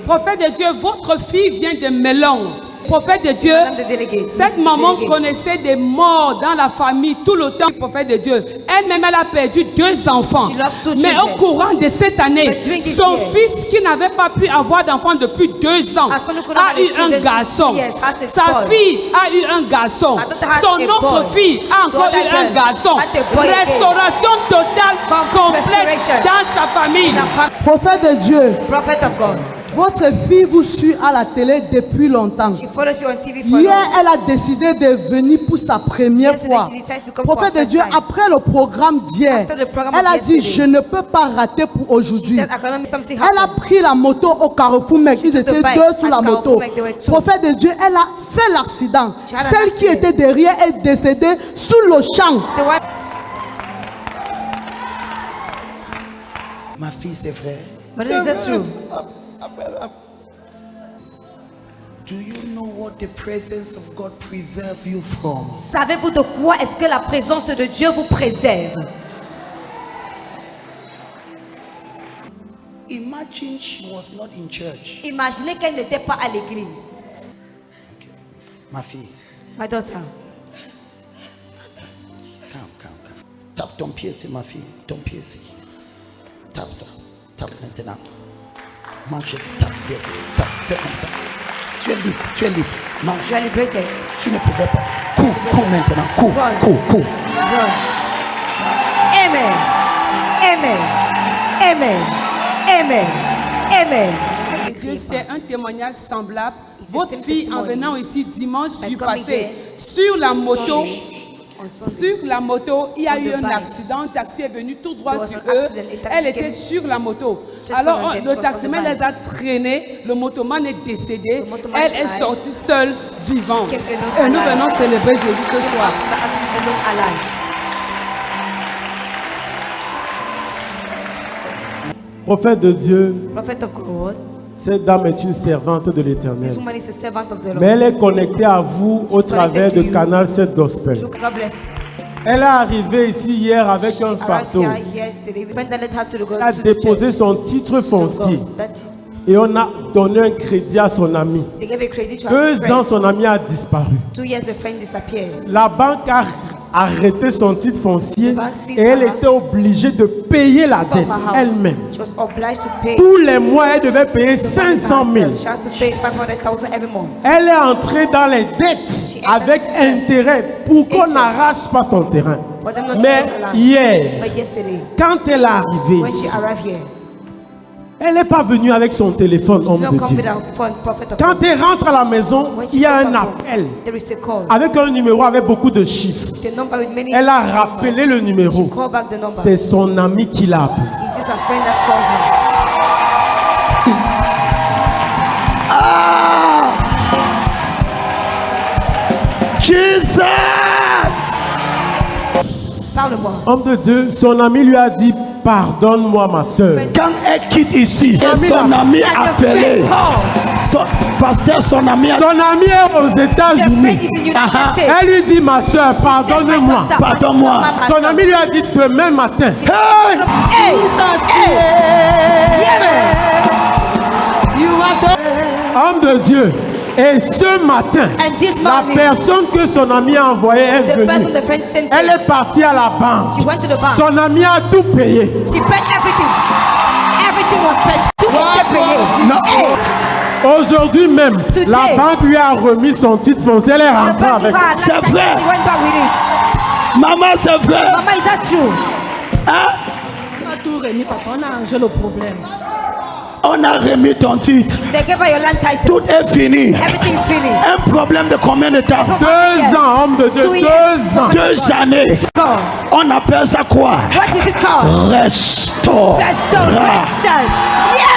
Prophète de Dieu, votre fille vient de Melon. Prophète de Dieu, cette maman connaissait des morts dans la famille tout le temps. Prophète de Dieu, elle-même elle a perdu 2 enfants. Mais au courant de cette année, son fils qui n'avait pas pu avoir d'enfant depuis 2 ans a eu un garçon. Sa fille a eu un garçon. Son autre fille a encore eu un garçon. Restauration totale, complète dans sa famille. Prophète de Dieu, votre fille vous suit à la télé depuis longtemps. Hier, elle a décidé de venir pour sa première fois. Prophète de Dieu, après le programme d'hier, elle a dit, je ne peux pas rater pour aujourd'hui. Elle a pris la moto au Carrefour Mec. Ils étaient 2 sur la moto. Prophète de Dieu, elle a fait l'accident. Celle qui était derrière est décédée sous le champ. Ma fille, c'est vrai. Do you know what the presence of God preserve you from? Savez-vous de quoi est-ce que la présence de Dieu vous préserve? Imagine she was not in church. Imaginez qu'elle n'était pas à l'église. Okay. Ma fille. My daughter. Calme. Tape ton pied, c'est ma fille. Ton pied, c'est. Tape ça. Tape maintenant. Mange, tape, tape. Fais comme ça. Tu es libre. Mange. Je suis libéré. Tu ne pouvais pas. Cours maintenant. Cours. Amen. Dieu, c'est un témoignage semblable. Votre fille, en venant ici dimanche passé, sur la moto, il y a eu un accident. Un taxi est venu tout droit sur eux. Elle était sur la moto. Alors, le taximan les a traînés. Le motoman est décédé. Elle est sortie seule, vivante. Et nous venons célébrer Jésus ce soir. Prophète de Dieu, Prophet of God, cette dame est une servante de l'Éternel. this woman is a servant of the Lord. Mais elle est connectée à vous au travers de Canal 7 Gospel. God bless. Elle est arrivée ici hier avec un fardeau. Elle a déposé son titre foncier et on a donné un crédit à son ami. 2 ans, son ami a disparu. 2 years, the friend disappeared. La banque a arrêté son titre foncier et elle était obligée de payer la dette elle-même. She was obliged to pay. Tous les mois, elle devait payer 500 000. She had to pay 500,000 every month. Elle est entrée dans les dettes avec intérêt pour qu'on n'arrache pas son terrain. Mais hier, But yesterday, quand elle est arrivée when she ici, arrived here, elle n'est pas venue avec son téléphone, homme no de come Dieu. with a phone, prophet of Quand God. elle rentre à la maison, il y a un appel There is a call. avec un numéro avec beaucoup de chiffres. The number with many. Elle a rappelé le numéro. Call back the number. C'est son ami qui l'a appelé. It is a friend that called her. Jesus! Parle-moi. Homme de Dieu, son ami lui a dit, pardonne-moi ma soeur. Quand elle quitte ici, et son ami a appelé. Pasteur, son ami a Son ami est aux The friend États-Unis. is in United States. Elle lui dit, ma soeur, pardonne-moi. Pardonne-moi. Son ami lui a dit, demain matin. Hey! Homme de Dieu. Et ce matin, And this la morning, personne que son ami a envoyée est the person venue. the friend sent Elle her, est partie à la banque. she went to the bank. Son ami a tout payé. She paid everything. Everything was paid. Tout était payé. Non. Hey. Aujourd'hui même, Today, la banque lui a remis son titre foncier. Elle est The rentrée bank avec. gave her a C'est license. vrai. She went back with it. Maman, c'est vrai. Mama, is that true? Hein? On a tout remis, papa. On a arrangé le problème. On a remis ton titre. They gave her your land title. Tout est fini. Everything is finished. Un problème de combien de temps? 2 ans, homme de Dieu, 2 years. 2 ans. 2 années. God. On appelle ça quoi? What is it called? Restaure. Restoration. Yes.